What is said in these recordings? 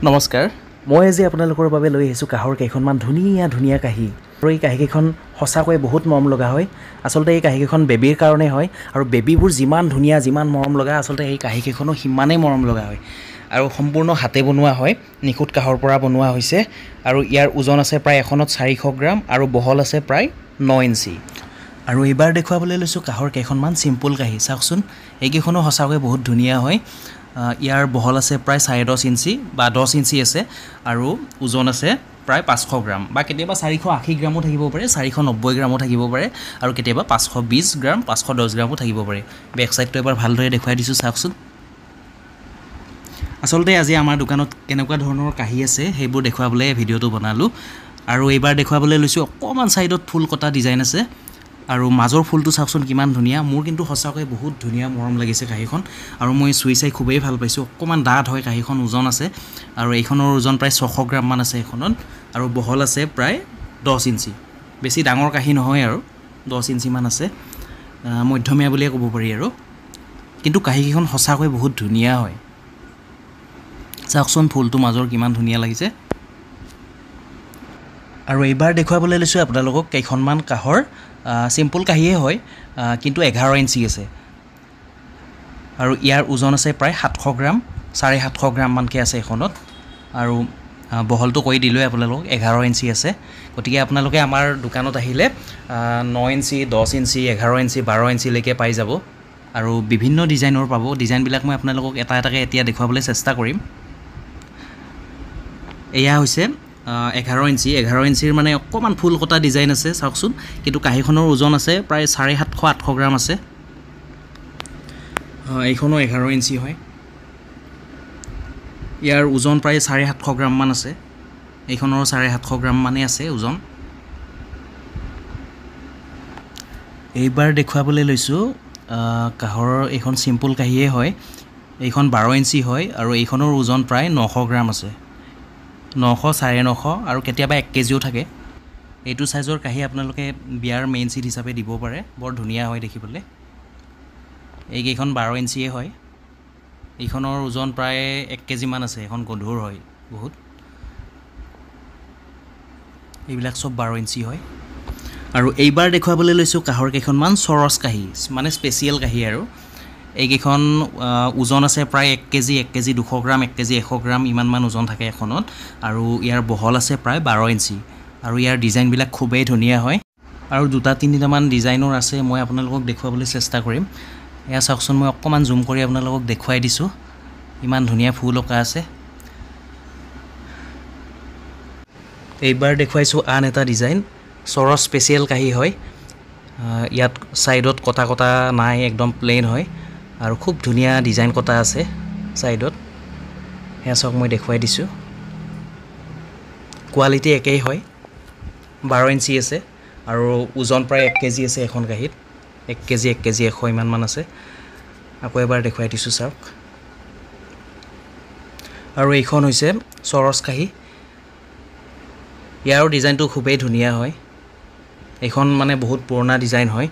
নমস্কাৰ মই আজি আপোনালোকৰ বাবে লৈ আহিছোঁ কাহৰ কেইখনমান ধুনীয়া ধুনীয়া কাঁহী আৰু এই কাঁহীকেইখন সঁচাকৈ বহুত মৰম লগা হয় আচলতে এই কাঁহীকেইখন বেবীৰ কাৰণে হয় আৰু বেবীবোৰ যিমান ধুনীয়া যিমান মৰম লগা আচলতে এই কাঁহীকেইখনো সিমানেই মৰম লগা হয় আৰু সম্পূৰ্ণ হাতে বনোৱা হয় নিখুঁত কাহৰ পৰা বনোৱা হৈছে আৰু ইয়াৰ ওজন আছে প্ৰায় এখনত 400 গ্ৰাম আৰু বহল আছে প্ৰায় 9 ইঞ্চি আৰু এইবাৰ দেখুৱাবলৈ লৈছোঁ কাহৰ কেইখনমান সিম্পল কাঁহী চাওকচোন এইকেইখনো সঁচাকৈ বহুত ধুনীয়া হয় ইয়াৰ বহল আছে প্ৰায় 10.5 ইঞ্চি বা 10 ইঞ্চি আছে আৰু ওজন আছে প্ৰায় 500 গ্ৰাম বা কেতিয়াবা 480 গ্ৰামো থাকিব পাৰে 490 গ্ৰামো থাকিব পাৰে আৰু কেতিয়াবা 520 গ্ৰাম 510 গ্ৰামো থাকিব পাৰে বেক সাইডটো এবাৰ ভালদৰে দেখুৱাই দিছোঁ চাওকচোন আচলতে আজি আমাৰ দোকানত কেনেকুৱা ধৰণৰ কাঁহী আছে সেইবোৰ দেখুৱাবলৈ ভিডিওটো বনালোঁ আৰু এইবাৰ দেখুৱাবলৈ লৈছোঁ অকমান সাইডত ফুল কটা ডিজাইন আছে আৰু মাজৰ ফুলটো চাওকচোন কিমান ধুনীয়া মোৰ কিন্তু সঁচাকৈ বহুত ধুনীয়া মৰম লাগিছে কাঁহীখন আৰু মই চুই চাই খুবেই ভাল পাইছোঁ অকমান ডাঠ হয় কাঁহীখন ওজন আছে আৰু এইখনৰ ওজন প্ৰায় 600 গ্ৰাম মান আছে এখনত আৰু বহল আছে প্ৰায় 10 ইঞ্চি বেছি ডাঙৰ কাঁহী নহয় আৰু 10 ইঞ্চি মান আছে মধ্যমীয়া বুলিয়ে ক'ব পাৰি আৰু কিন্তু কাঁহীখন সঁচাকৈ বহুত ধুনীয়া হয় চাওকচোন ফুলটো মাজৰ কিমান ধুনীয়া লাগিছে আৰু এইবাৰ দেখুৱাবলৈ লৈছোঁ আপোনালোকক কেইখনমান কাহৰ সিম্পল কাহিয়ে হয় কিন্তু 11 ইঞ্চি আছে আৰু ইয়াৰ ওজন আছে প্ৰায় 700 গ্ৰাম 750 গ্ৰাম মানকে আছে এখনত আৰু বহলটো কৈ দিলোঁ আপোনালোক 11 ইঞ্চি আছে গতিকে আপোনালোকে আমাৰ দোকানত আহিলে 9 ইঞ্চি 10 ইঞ্চি 11 ইঞ্চি 12 ইঞ্চি লৈকে পাই যাব আৰু বিভিন্ন ডিজাইনৰ পাব ডিজাইনবিলাক মই আপোনালোকক এটা এটাকৈ এতিয়া দেখুৱাবলৈ চেষ্টা কৰিম এয়া হৈছে 11 ইঞ্চিৰ মানে অকমান ফুল কটা ডিজাইন আছে চাওকচোন কিন্তু কাঁহীখনৰ ওজন আছে প্ৰায় 750-800 গ্ৰাম আছে এইখনো 11 ইঞ্চি হয় ইয়াৰ ওজন প্ৰায় 750 গ্ৰাম মান আছে এইখনৰ 750 গ্ৰাম মানে আছে ওজন এইবাৰ দেখুৱাবলৈ লৈছোঁ কাহৰ এইখন সিম্পল কাঁহীয়ে হয় এইখন 12 ইঞ্চি হয় আৰু এইখনৰ ওজন প্ৰায় 900 গ্ৰাম আছে 900 950 আৰু কেতিয়াবা 1 কেজিও থাকে এইটো সাইজৰ কাঁহী আপোনালোকে বিয়াৰ মেইন সিট হিচাপে দিব পাৰে বৰ ধুনীয়া হয় দেখিবলৈ এইকেইখন 12 ইঞ্চিয়ে হয় এইখনৰ ওজন প্ৰায় 1 কেজি মান আছে এখন গধুৰ হয় বহুত এইবিলাক সব 12 ইঞ্চি হয় আৰু এইবাৰ দেখুৱাবলৈ লৈছোঁ কাহৰ কেইখনমান চৰস কাঁহী মানে স্পেচিয়েল কাঁহী আৰু এইকেইখন ওজন আছে প্ৰায় 1 কেজি 200 গ্ৰাম 1 কেজি 100 গ্ৰাম ইমান মান ওজন থাকে এখনত আৰু ইয়াৰ বহল আছে প্ৰায় 12 ইঞ্চি আৰু ইয়াৰ ডিজাইনবিলাক খুবেই ধুনীয়া হয় আৰু দুটা তিনিটা মান ডিজাইনৰ আছে মই আপোনালোকক দেখুৱাবলৈ চেষ্টা কৰিম এয়া চাওকচোন মই অকমান জুম কৰি আপোনালোকক দেখুৱাই দিছোঁ ইমান ধুনীয়া ফুল অকা আছে এইবাৰ দেখুৱাইছোঁ আন এটা ডিজাইন চৰস স্পেচিয়েল কাঁহী হয় ইয়াত সাইডত কটা নাই একদম প্লেন হয় আৰু খুব ধুনীয়া ডিজাইন কটা আছে সাইডত হেয়া চাওক মই দেখুৱাই দিছোঁ কোৱালিটি একেই হয় 12 ইঞ্চি আছে আৰু ওজন প্ৰায় 1 কেজি আছে এখন কাঁহীত 1 কেজি 100 ইমান মান আছে আকৌ এবাৰ দেখুৱাই দিছোঁ চাওক আৰু এইখন হৈছে চৰস কাঁহী ইয়াৰ ডিজাইনটো খুবেই ধুনীয়া হয় এইখন মানে বহুত পুৰণা ডিজাইন হয়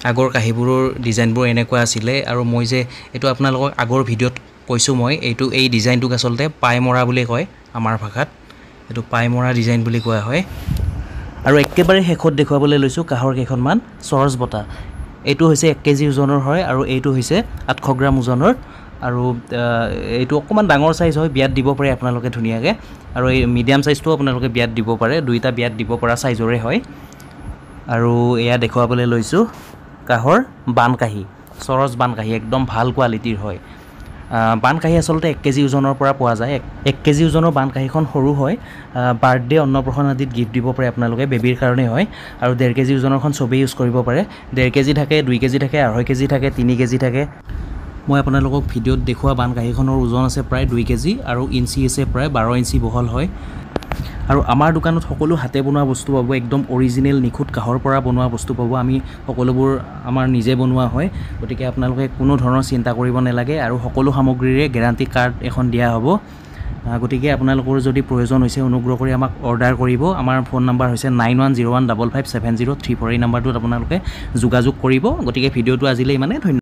আগৰ কাঁহীবোৰৰ ডিজাইনবোৰ এনেকুৱা আছিলে আৰু মই যে এইটো আপোনালোকক আগৰ ভিডিঅ'ত কৈছোঁ মই এই ডিজাইনটোক আচলতে পাইমৰা বুলি কয় আমাৰ ভাষাত এইটো পাইমৰা ডিজাইন বুলি কোৱা হয় আৰু একেবাৰে শেষত দেখুৱাবলৈ লৈছোঁ কাহৰ কেইখনমান চৰস বটা এইটো হৈছে 1 কেজি ওজনৰ হয় আৰু এইটো হৈছে 800 গ্ৰাম ওজনৰ আৰু এইটো অকমান ডাঙৰ সাইজ হয় বিয়াত দিব পাৰে আপোনালোকে ধুনীয়াকৈ আৰু এই মিডিয়াম সাইজটো আপোনালোকে বিয়াত দিব পাৰে দুইটা বিয়াত দিব পৰা সাইজৰে হয় আৰু এয়া দেখুৱাবলৈ লৈছোঁ কাহৰ বান কাঁহী চৰস বান কাঁহী একদম ভাল কোৱালিটিৰ হয় বান কাঁহী আচলতে 1 কেজি ওজনৰ পৰা পোৱা যায় 1 কেজি ওজনৰ বান কাঁহীখন সৰু হয় বাৰ্থডে অন্নপ্ৰসন আদিত গিফ্ট দিব পাৰে আপোনালোকে বেবীৰ কাৰণে হয় আৰু 1.5 কেজি ওজনৰখন চবেই ইউজ কৰিব পাৰে 1.5 কেজি থাকে 2 কেজি থাকে 2.5 কেজি থাকে 3 কেজি থাকে মই আপোনালোকক ভিডিঅ'ত দেখুওৱা বান কাঁহীখনৰ ওজন আছে প্ৰায় 2 কেজি আৰু ইঞ্চি আছে প্ৰায় 12 ইঞ্চি বহল হয় আৰু আমাৰ দোকানত সকলো হাতে বনোৱা বস্তু পাব একদম অৰিজিনেল নিখুঁত কাহৰ পৰা বনোৱা বস্তু পাব আমি সকলোবোৰ আমাৰ নিজে বনোৱা হয় গতিকে আপোনালোকে কোনো ধৰণৰ চিন্তা কৰিব নালাগে আৰু সকলো সামগ্ৰীৰে গ্যাৰান্টি কাৰ্ড এখন দিয়া হ'ব গতিকে আপোনালোকৰ যদি প্ৰয়োজন হৈছে অনুগ্ৰহ কৰি আমাক অৰ্ডাৰ কৰিব আমাৰ ফোন নম্বৰ হৈছে 9101557034 এই নম্বৰটোত আপোনালোকে যোগাযোগ কৰিব গতিকে ভিডিঅ'টো আজিলৈ ইমানে ধন্যবাদ